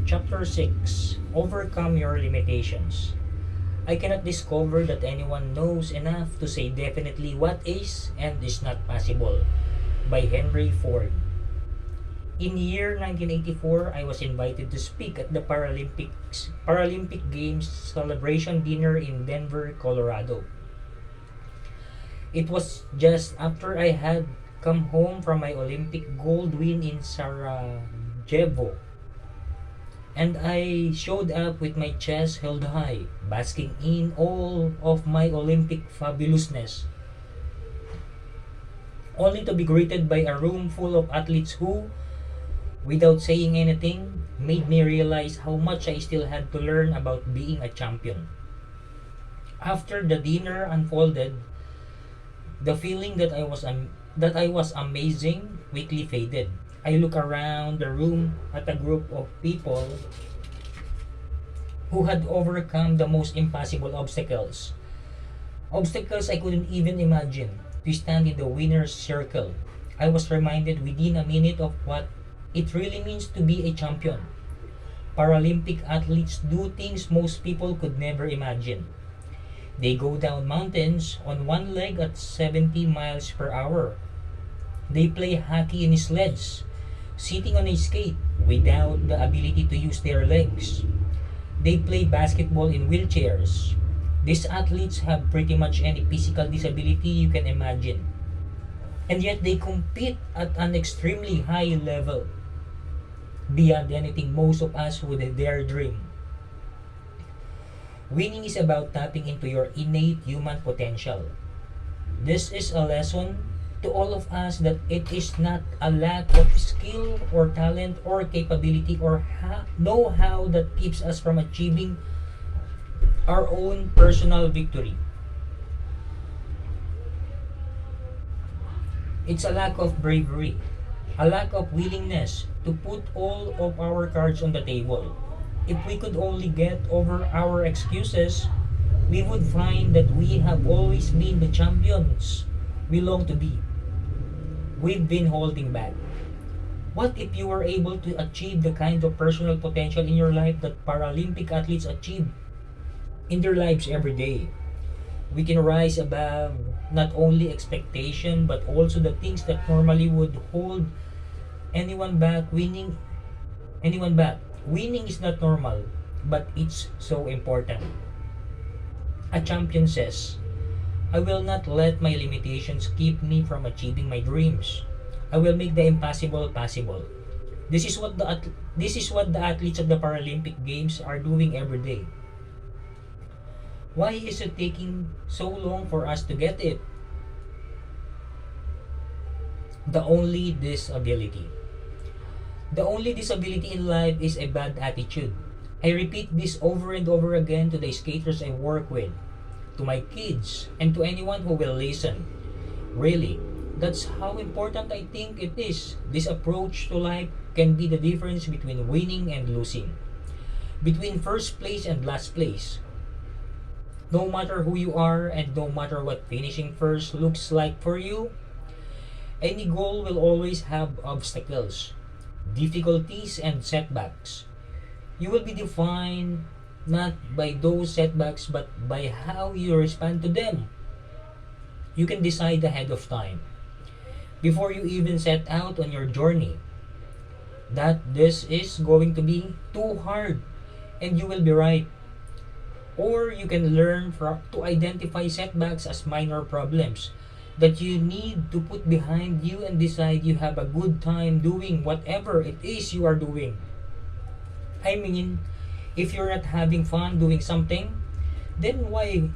Chapter 6: Overcome Your Limitations. I cannot discover that anyone knows enough to say definitely what is and is not possible. By Henry Ford. In year 1984, I was invited to speak at the Paralympic Games celebration dinner in Denver, Colorado. It was just after I had come home from my Olympic gold win in Sarajevo, and I showed up with my chest held high, basking in all of my Olympic fabulousness, only to be greeted by a room full of athletes who, without saying anything, made me realize how much I still had to learn about being a champion. After the dinner unfolded, the feeling that I was amazing quickly faded. I looked around the room at a group of people who had overcome the most impossible obstacles. Obstacles I couldn't even imagine. To stand in the winner's circle, I was reminded within a minute of what it really means to be a champion. Paralympic athletes do things most people could never imagine. They go down mountains on one leg at 70 miles per hour. They play hockey in sleds, sitting on a skate without the ability to use their legs. They play basketball in wheelchairs. These athletes have pretty much any physical disability you can imagine. And yet they compete at an extremely high level, beyond anything most of us would dare dream. Winning is about tapping into your innate human potential. This is a lesson to all of us that it is not a lack of skill or talent or capability or know-how that keeps us from achieving our own personal victory. It's a lack of bravery, a lack of willingness to put all of our cards on the table. If we could only get over our excuses, we would find that we have always been the champions we long to be. We've been holding back. What if you were able to achieve the kind of personal potential in your life that Paralympic athletes achieve in their lives every day? We can rise above not only expectation but also the things that normally would hold anyone back. Winning is not normal, but it's so important. A champion says, I will not let my limitations keep me from achieving my dreams. I will make the impossible possible. This is what the athletes of the Paralympic Games are doing every day. Why is it taking so long for us to get it? The only disability. The only disability in life is a bad attitude. I repeat this over and over again to the skaters I work with, to my kids, and to anyone who will listen. Really, that's how important I think it is. This approach to life can be the difference between winning and losing, between first place and last place. No matter who you are and no matter what finishing first looks like for you, any goal will always have obstacles, difficulties, and setbacks. You will be defined not by those setbacks but by how you respond to them. You can decide ahead of time, before you even set out on your journey, that this is going to be too hard and you will be right. Or you can learn to identify setbacks as minor problems that you need to put behind you and decide you have a good time doing whatever it is you are doing. I mean, if you're not having fun doing something, then why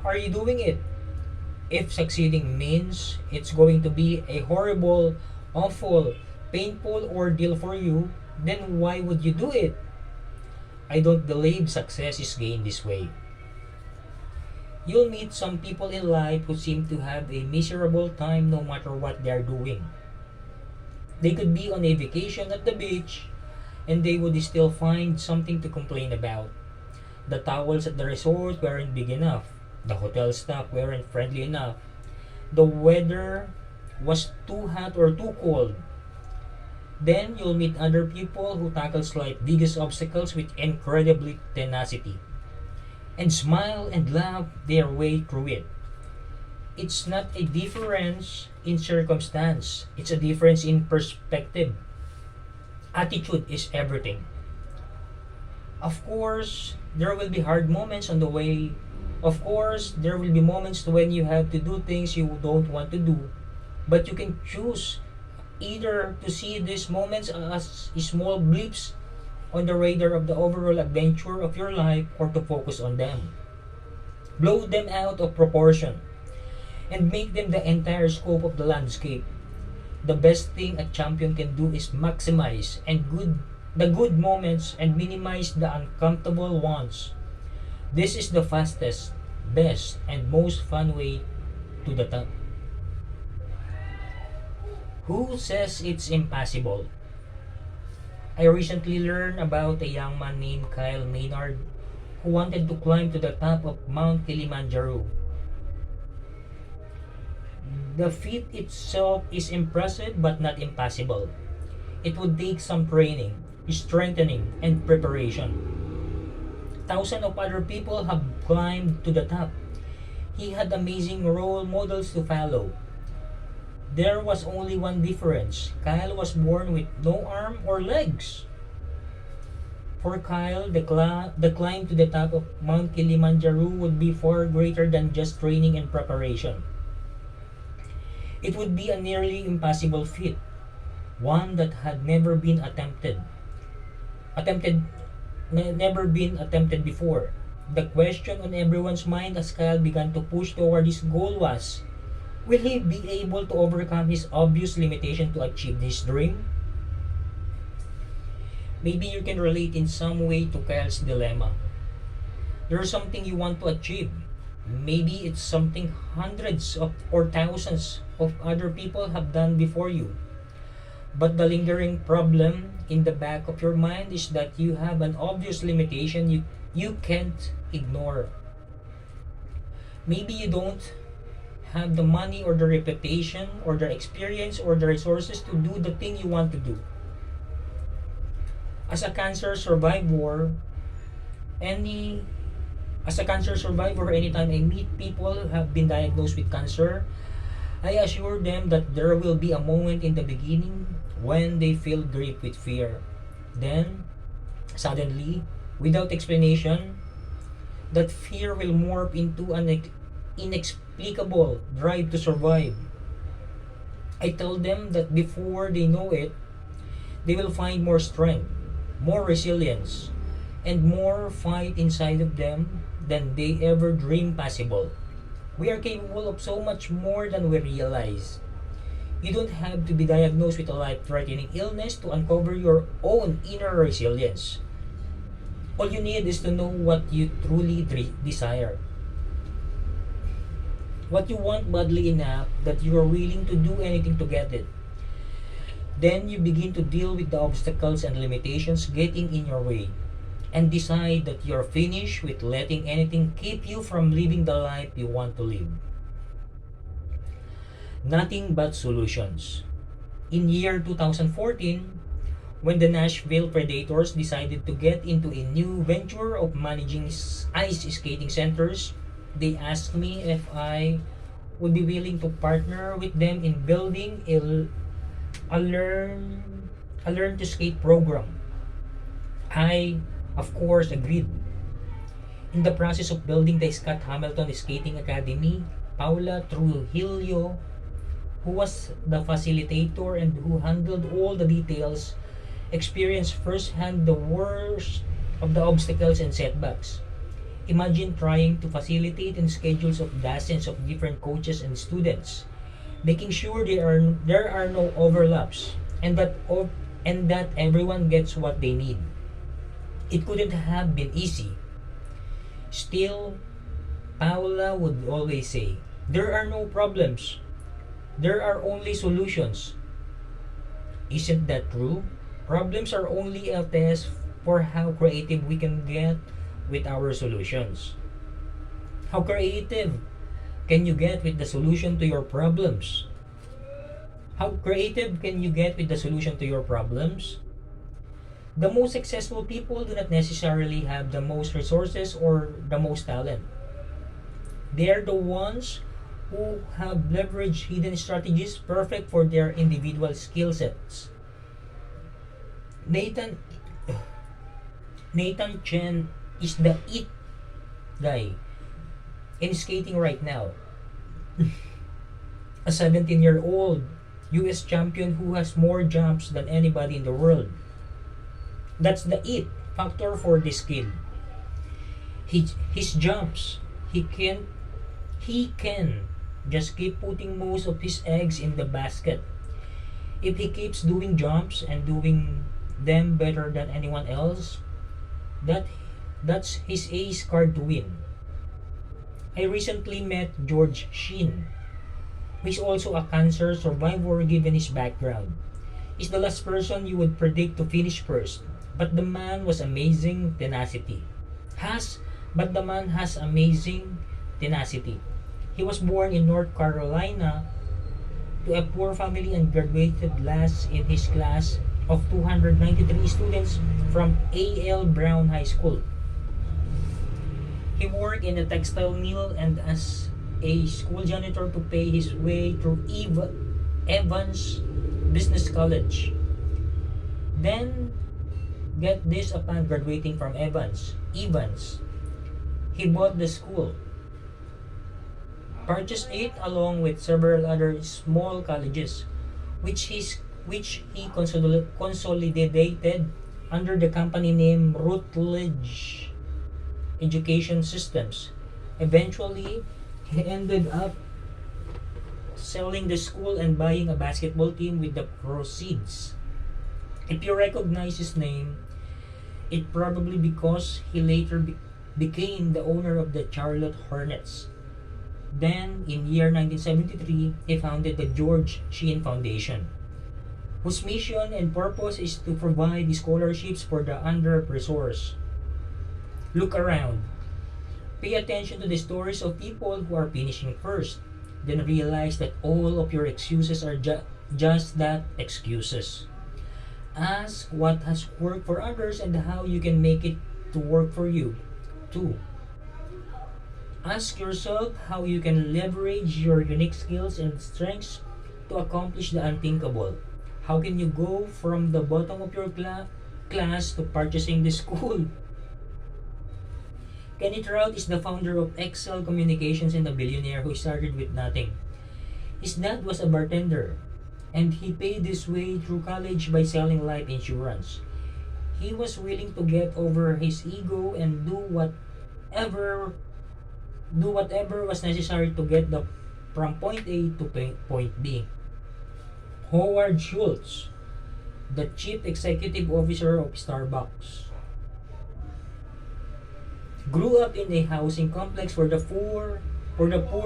are you doing it? If succeeding means it's going to be a horrible, awful, painful ordeal for you, then why would you do it? I don't believe success is gained this way. You'll meet some people in life who seem to have a miserable time no matter what they're doing. They could be on a vacation at the beach and they would still find something to complain about. The towels at the resort weren't big enough. The hotel staff weren't friendly enough. The weather was too hot or too cold. Then you'll meet other people who tackle life's biggest obstacles with incredibly tenacity and smile and laugh their way through it. It's not a difference in circumstance, it's a difference in perspective. Attitude is everything. Of course, there will be hard moments on the way. Of course, there will be moments when you have to do things you don't want to do. But you can choose either to see these moments as small blips on the radar of the overall adventure of your life or to focus on them. Blow them out of proportion and make them the entire scope of the landscape. The best thing a champion can do is maximize the good moments and minimize the uncomfortable ones. This is the fastest, best, and most fun way to the top. Who says it's impossible? I recently learned about a young man named Kyle Maynard who wanted to climb to the top of Mount Kilimanjaro. The feat itself is impressive but not impossible. It would take some training, strengthening, and preparation. Thousands of other people have climbed to the top. He had amazing role models to follow. There was only one difference. Kyle was born with no arm or legs. For Kyle, the climb to the top of Mount Kilimanjaro would be far greater than just training and preparation. It would be a nearly impossible feat, one that had never been attempted before. The question on everyone's mind as Kyle began to push toward his goal was, will he be able to overcome his obvious limitation to achieve his dream? Maybe you can relate in some way to Kyle's dilemma. There's something you want to achieve. Maybe it's something hundreds of or thousands of other people have done before you. But the lingering problem in the back of your mind is that you have an obvious limitation you can't ignore. Maybe you don't have the money or the reputation or the experience or the resources to do the thing you want to do. As a cancer survivor, any anytime I meet people who have been diagnosed with cancer, I assure them that there will be a moment in the beginning when they feel gripped with fear. Then, suddenly, without explanation, that fear will morph into an inexplicable drive to survive. I tell them that before they know it, they will find more strength, more resilience, and more fight inside of them than they ever dreamed possible. We are capable of so much more than we realize. You don't have to be diagnosed with a life-threatening illness to uncover your own inner resilience. All you need is to know what you truly desire. What you want badly enough that you are willing to do anything to get it. Then you begin to deal with the obstacles and limitations getting in your way and decide that you're finished with letting anything keep you from living the life you want to live. Nothing but solutions. In year 2014, when the Nashville Predators decided to get into a new venture of managing ice skating centers, they asked me if I would be willing to partner with them in building a learn to skate program. I, of course, agreed. In the process of building the Scott Hamilton Skating Academy, Paula Trujillo, who was the facilitator and who handled all the details, experienced firsthand the worst of the obstacles and setbacks. Imagine trying to facilitate and schedules of dozens of different coaches and students, making sure there are no overlaps and that everyone gets what they need. It couldn't have been easy. Still, Paula would always say, there are no problems. There are only solutions. Isn't that true? Problems are only a test for how creative we can get with our solutions. How creative can you get with the solution to your problems? How creative can you get with the solution to your problems? The most successful people do not necessarily have the most resources or the most talent. They are the ones who have leveraged hidden strategies perfect for their individual skill sets. Nathan Nathan Chen is the it guy in skating right now. A 17-year-old US champion who has more jumps than anybody in the world. That's the it factor for this kid. His jumps, he can he can just keep putting most of his eggs in the basket. If he keeps doing jumps and doing them better than anyone else, that that's his ace card to win. I recently met George Sheen, who is also a cancer survivor given his background. He's the last person you would predict to finish first, but the man was amazing tenacity. Has but the man has amazing tenacity. He was born in North Carolina to a poor family and graduated last in his class of 293 students from A.L. Brown High School. He worked in a textile mill and as a school janitor to pay his way through Evans Business College. Then, get this, upon graduating from Evans, he bought the school, purchased it along with several other small colleges, which he consolidated under the company name Rutledge Education Systems. Eventually, he ended up selling the school and buying a basketball team with the proceeds. If you recognize his name, it probably because he later became the owner of the Charlotte Hornets. Then, in year 1973, he founded the George Sheen Foundation, whose mission and purpose is to provide scholarships for the under-resourced. Look around. Pay attention to the stories of people who are finishing first. Then realize that all of your excuses are just that, excuses. Ask what has worked for others and how you can make it to work for you, too. Ask yourself how you can leverage your unique skills and strengths to accomplish the unthinkable. How can you go from the bottom of your class to purchasing the school? Kenny Trout is the founder of Excel Communications and a billionaire who started with nothing. His dad was a bartender, and he paid his way through college by selling life insurance. He was willing to get over his ego and do whatever was necessary to get from point A to point B. Howard Schultz, the chief executive officer of Starbucks, grew up in a housing complex for the poor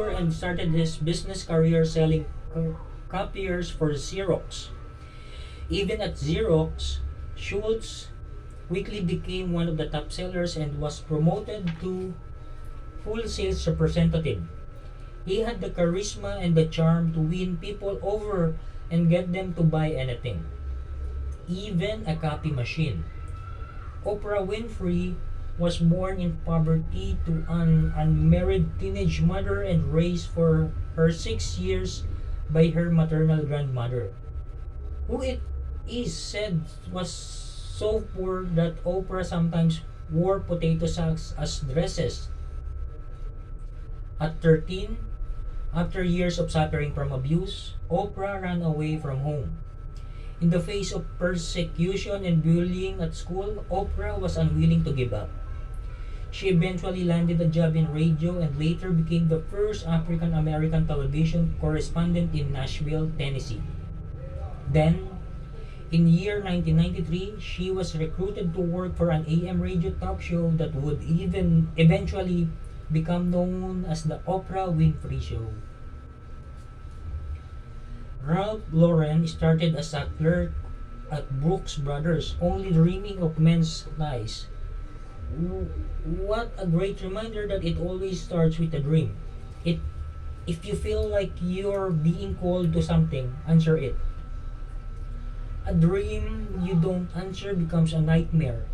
and started his business career selling copiers for Xerox. Even at Xerox, Schultz quickly became one of the top sellers and was promoted to full sales representative. He had the charisma and the charm to win people over and get them to buy anything, even a copy machine. Oprah Winfrey was born in poverty to an unmarried teenage mother and raised for her 6 years by her maternal grandmother, who it is said was so poor that Oprah sometimes wore potato sacks as dresses. At 13, after years of suffering from abuse, Oprah ran away from home. In the face of persecution and bullying at school, Oprah was unwilling to give up. She eventually landed a job in radio and later became the first African American television correspondent in Nashville, Tennessee. Then, in year 1993, she was recruited to work for an AM radio talk show that would even eventually become known as the Oprah Winfrey Show. Ralph Lauren started as a clerk at Brooks Brothers, only dreaming of men's ties. What a great reminder that it always starts with a dream. It If you feel like you're being called to something, answer it. A dream you don't answer becomes a nightmare.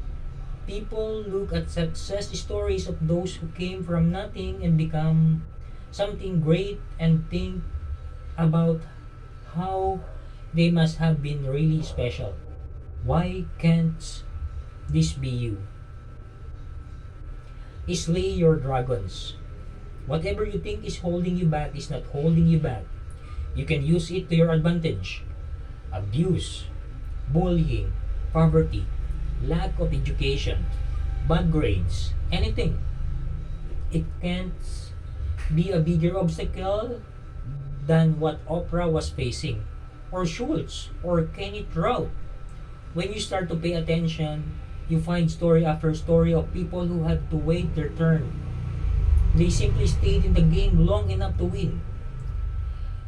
People look at success stories of those who came from nothing and become something great and think about how they must have been really special. Why can't this be you? Slay your dragons. Whatever you think is holding you back is not holding you back. You can use it to your advantage. Abuse, bullying, poverty, lack of education, bad grades, anything. It can't be a bigger obstacle than what Oprah was facing, or Schultz, or Kenneth Rowe. When you start to pay attention, you find story after story of people who had to wait their turn. They simply stayed in the game long enough to win.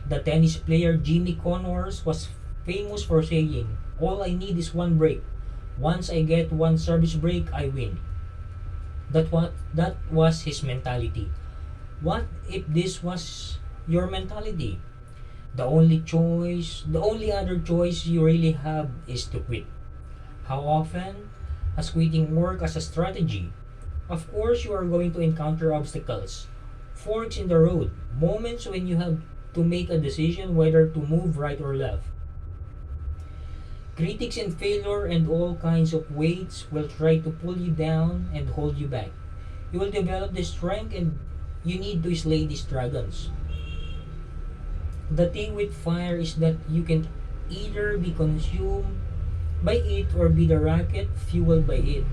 The tennis player Jimmy Connors was famous for saying, "All I need is one break. Once I get one service break, I win." That was his mentality. What if this was your mentality? The only other choice you really have is to quit. How often has quitting worked as a strategy? Of course, you are going to encounter obstacles, forks in the road, moments when you have to make a decision whether to move right or left. Critics and failure and all kinds of weights will try to pull you down and hold you back. You will develop the strength and you need to slay these dragons. The thing with fire is that you can either be consumed by it or be the rocket fueled by it.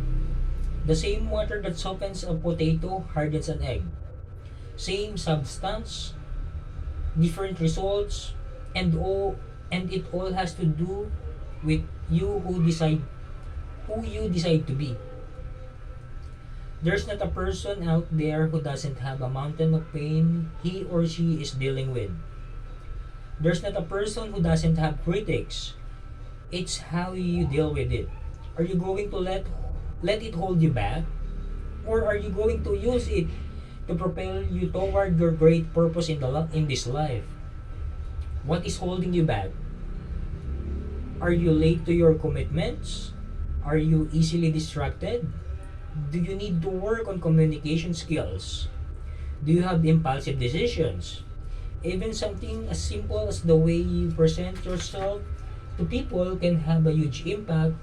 The same water that softens a potato hardens an egg. Same substance, different results, and it all has to do with who you decide to be. There's not a person out there who doesn't have a mountain of pain he or she is dealing with. There's not a person who doesn't have critics. It's how you deal with it. Are you going to let it hold you back? Or are you going to use it to propel you toward your great purpose in this life? What is holding you back? Are you late to your commitments? Are you easily distracted? Do you need to work on communication skills? Do you have impulsive decisions? Even something as simple as the way you present yourself to people can have a huge impact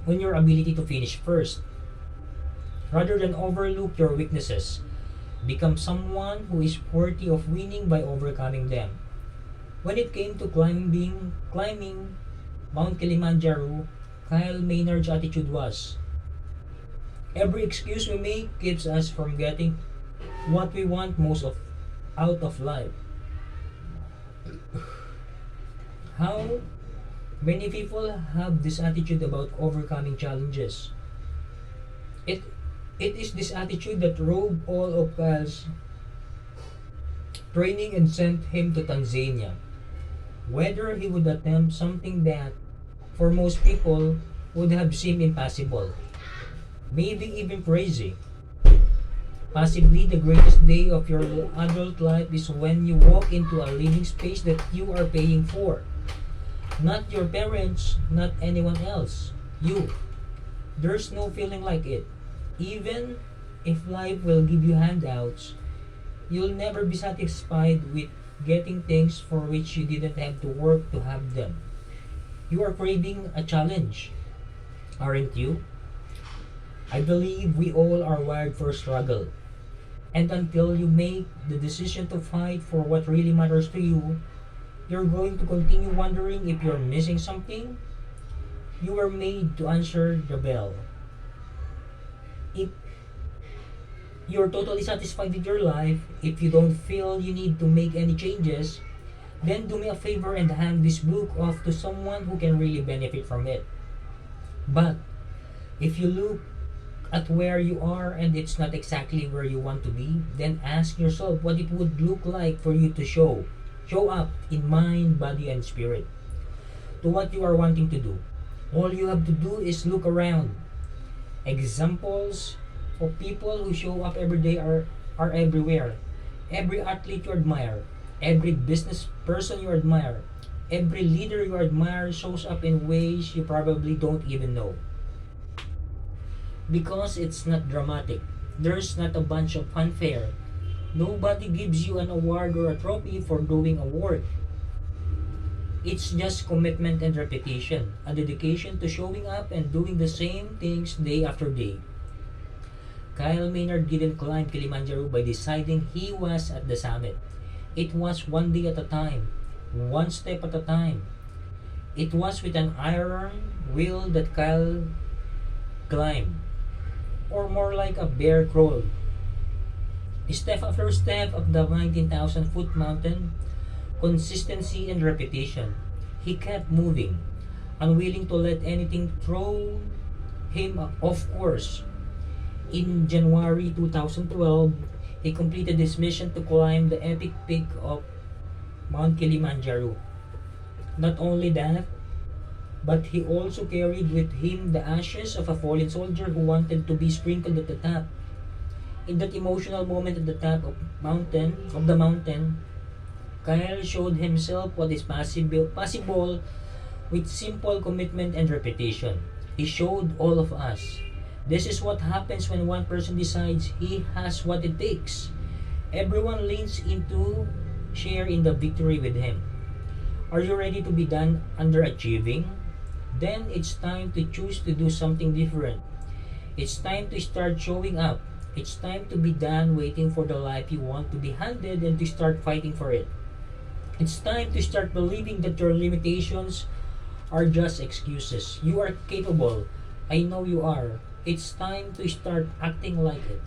on your ability to finish first. Rather than overlook your weaknesses, become someone who is worthy of winning by overcoming them. When it came to climbing Mount Kilimanjaro, Kyle Maynard's attitude was, "Every excuse we make keeps us from getting what we want out of life." How many people have this attitude about overcoming challenges? It it is this attitude that drove all of Kyle's training and sent him to Tanzania. Whether he would attempt something that, for most people, would have seemed impossible, maybe even crazy. Possibly the greatest day of your adult life is when you walk into a living space that you are paying for. Not your parents, not anyone else. You. There's no feeling like it. Even if life will give you handouts, you'll never be satisfied with getting things for which you didn't have to work to have them. You are craving a challenge, aren't you? I believe we all are wired for struggle. And until you make the decision to fight for what really matters to you, you're going to continue wondering if you're missing something. You were made to answer the bell. If you're totally satisfied with your life, if you don't feel you need to make any changes, then do me a favor and hand this book off to someone who can really benefit from it. But if you look at where you are and it's not exactly where you want to be, then ask yourself what it would look like for you to show up in mind, body, and spirit to what you are wanting to do. All you have to do is look around. Examples of people who show up every day are everywhere. Every athlete you admire, every business person you admire, every leader you admire shows up in ways you probably don't even know. Because it's not dramatic. There's not a bunch of fanfare. Nobody gives you an award or a trophy for doing a work. It's just commitment and repetition, a dedication to showing up and doing the same things day after day. Kyle Maynard didn't climb Kilimanjaro by deciding he was at the summit. It was one day at a time, one step at a time. It was with an iron will that Kyle climbed, or more like a bear crawl. Step after step of the 19,000-foot mountain, consistency and repetition. He kept moving, unwilling to let anything throw him off course. In January 2012, he completed his mission to climb the epic peak of Mount Kilimanjaro. Not only that, but he also carried with him the ashes of a fallen soldier who wanted to be sprinkled at the top. In that emotional moment at the top of the mountain, Kyle showed himself what is possible with simple commitment and repetition. He showed all of us. This is what happens when one person decides he has what it takes. Everyone leans in to share in the victory with him. Are you ready to be done underachieving? Then it's time to choose to do something different. It's time to start showing up. It's time to be done waiting for the life you want to be handed and to start fighting for it. It's time to start believing that your limitations are just excuses. You are capable. I know you are. It's time to start acting like it.